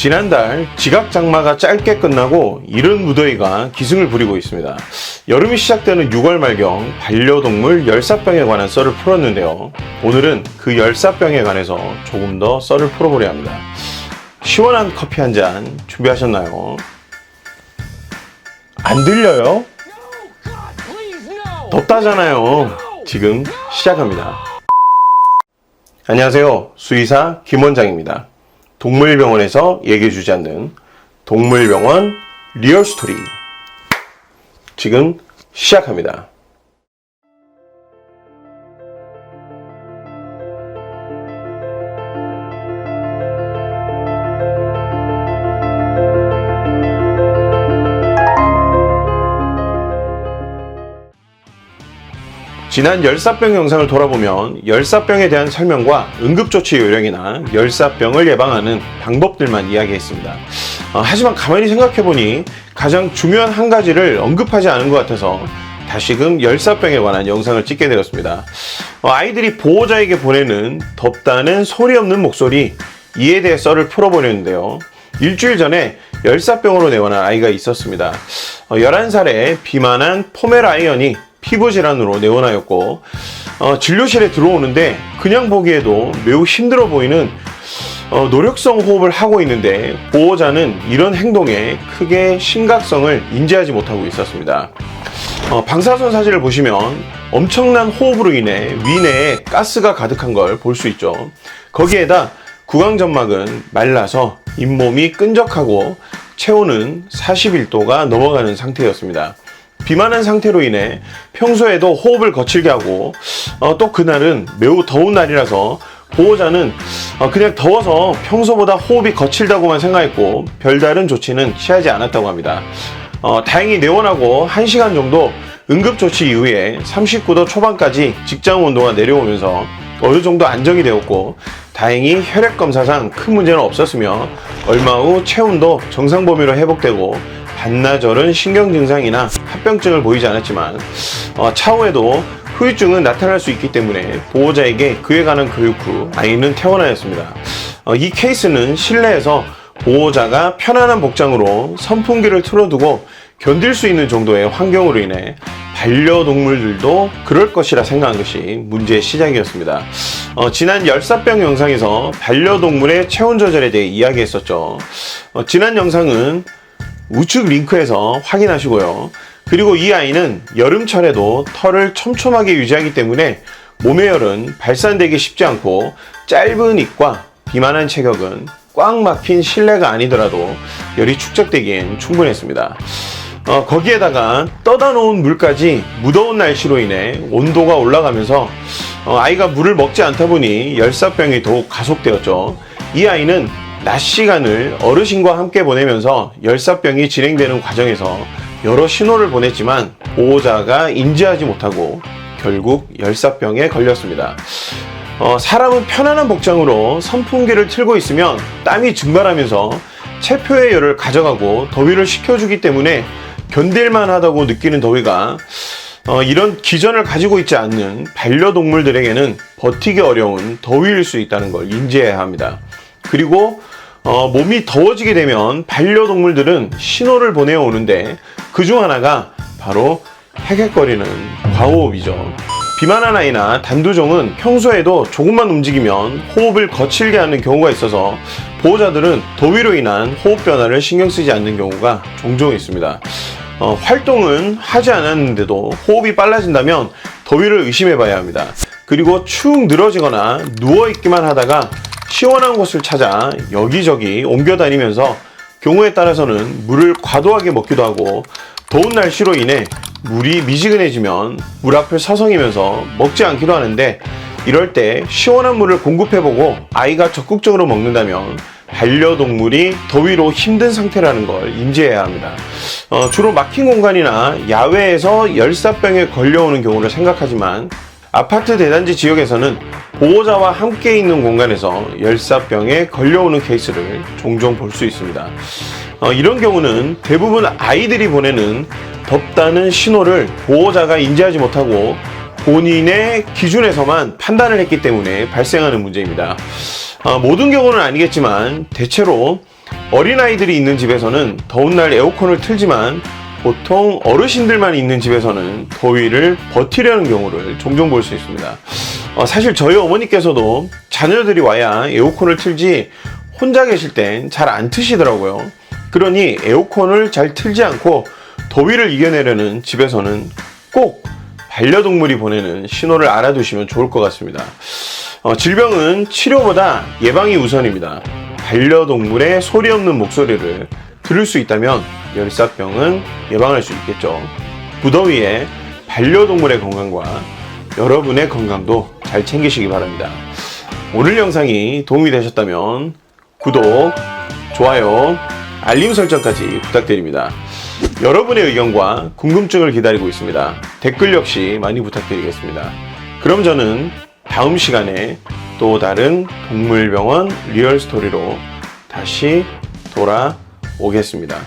지난달 지각 장마가 짧게 끝나고 이른 무더위가 기승을 부리고 있습니다. 여름이 시작되는 6월 말경 반려동물 열사병에 관한 썰을 풀었는데요. 오늘은 그 열사병에 관해서 조금 더 썰을 풀어보려 합니다. 시원한 커피 한 잔 준비하셨나요? 안 들려요? 덥다잖아요. 지금 시작합니다. 안녕하세요. 수의사 김원장입니다. 동물병원에서 얘기해주지 않는 동물병원 리얼스토리 지금 시작합니다. 지난 열사병 영상을 돌아보면 열사병에 대한 설명과 응급조치 요령이나 열사병을 예방하는 방법들만 이야기했습니다. 하지만 가만히 생각해보니 가장 중요한 한 가지를 언급하지 않은 것 같아서 다시금 열사병에 관한 영상을 찍게 되었습니다. 아이들이 보호자에게 보내는 덥다는 소리 없는 목소리, 이에 대해 썰을 풀어보려는데요. 일주일 전에 열사병으로 내원한 아이가 있었습니다. 11살의 비만한 포메라이언이 피부질환으로 내원하였고 진료실에 들어오는데 그냥 보기에도 매우 힘들어 보이는 노력성 호흡을 하고 있는데 보호자는 이런 행동에 크게 심각성을 인지하지 못하고 있었습니다. 방사선 사진을 보시면 엄청난 호흡으로 인해 위내에 가스가 가득한 걸 볼 수 있죠. 거기에다 구강점막은 말라서 잇몸이 끈적하고 체온은 41도가 넘어가는 상태였습니다. 비만한 상태로 인해 평소에도 호흡을 거칠게 하고 또 그날은 매우 더운 날이라서 보호자는 그냥 더워서 평소보다 호흡이 거칠다고만 생각했고 별다른 조치는 취하지 않았다고 합니다. 다행히 내원하고 1시간 정도 응급조치 이후에 39도 초반까지 직장 온도가 내려오면서 어느 정도 안정이 되었고 다행히 혈액검사상 큰 문제는 없었으며 얼마 후 체온도 정상 범위로 회복되고 반나절은 신경 증상이나 합병증을 보이지 않았지만 차후에도 후유증은 나타날 수 있기 때문에 보호자에게 그에 관한 교육 후 아이는 퇴원하였습니다. 이 케이스는 실내에서 보호자가 편안한 복장으로 선풍기를 틀어두고 견딜 수 있는 정도의 환경으로 인해 반려동물들도 그럴 것이라 생각한 것이 문제의 시작이었습니다. 지난 열사병 영상에서 반려동물의 체온 조절에 대해 이야기했었죠. 지난 영상은 우측 링크에서 확인하시고요. 그리고 이 아이는 여름철에도 털을 촘촘하게 유지하기 때문에 몸의 열은 발산되기 쉽지 않고 짧은 입과 비만한 체격은 꽉 막힌 실내가 아니더라도 열이 축적되기엔 충분했습니다. 거기에다가 떠다 놓은 물까지 무더운 날씨로 인해 온도가 올라가면서 아이가 물을 먹지 않다 보니 열사병이 더욱 가속되었죠. 이 아이는 낮 시간을 어르신과 함께 보내면서 열사병이 진행되는 과정에서 여러 신호를 보냈지만 보호자가 인지하지 못하고 결국 열사병에 걸렸습니다. 사람은 편안한 복장으로 선풍기를 틀고 있으면 땀이 증발하면서 체표의 열을 가져가고 더위를 식혀주기 때문에 견딜만 하다고 느끼는 더위가 이런 기전을 가지고 있지 않는 반려동물들에게는 버티기 어려운 더위일 수 있다는 걸 인지해야 합니다. 그리고 몸이 더워지게 되면 반려동물들은 신호를 보내오는데 그중 하나가 바로 헥헥거리는 과호흡이죠. 비만한 아이나 단두종은 평소에도 조금만 움직이면 호흡을 거칠게 하는 경우가 있어서 보호자들은 더위로 인한 호흡 변화를 신경 쓰지 않는 경우가 종종 있습니다. 활동은 하지 않았는데도 호흡이 빨라진다면 더위를 의심해 봐야 합니다. 그리고 축 늘어지거나 누워있기만 하다가 시원한 곳을 찾아 여기저기 옮겨 다니면서 경우에 따라서는 물을 과도하게 먹기도 하고 더운 날씨로 인해 물이 미지근해지면 물 앞을 서성이면서 먹지 않기도 하는데 이럴 때 시원한 물을 공급해보고 아이가 적극적으로 먹는다면 반려동물이 더위로 힘든 상태라는 걸 인지해야 합니다. 주로 막힌 공간이나 야외에서 열사병에 걸려오는 경우를 생각하지만 아파트 대단지 지역에서는 보호자와 함께 있는 공간에서 열사병에 걸려오는 케이스를 종종 볼 수 있습니다. 이런 경우는 대부분 아이들이 보내는 덥다는 신호를 보호자가 인지하지 못하고 본인의 기준에서만 판단을 했기 때문에 발생하는 문제입니다. 모든 경우는 아니겠지만 대체로 어린아이들이 있는 집에서는 더운 날 에어컨을 틀지만 보통 어르신들만 있는 집에서는 더위를 버티려는 경우를 종종 볼 수 있습니다. 사실 저희 어머니께서도 자녀들이 와야 에어컨을 틀지 혼자 계실 땐 잘 안 트시더라고요. 그러니 에어컨을 잘 틀지 않고 더위를 이겨내려는 집에서는 꼭 반려동물이 보내는 신호를 알아두시면 좋을 것 같습니다. 질병은 치료보다 예방이 우선입니다. 반려동물의 소리 없는 목소리를 들을 수 있다면 열사병은 예방할 수 있겠죠. 무더위에 반려동물의 건강과 여러분의 건강도 잘 챙기시기 바랍니다. 오늘 영상이 도움이 되셨다면 구독, 좋아요, 알림 설정까지 부탁드립니다. 여러분의 의견과 궁금증을 기다리고 있습니다. 댓글 역시 많이 부탁드리겠습니다. 그럼 저는 다음 시간에 또 다른 동물병원 리얼스토리로 다시 돌아오겠습니다.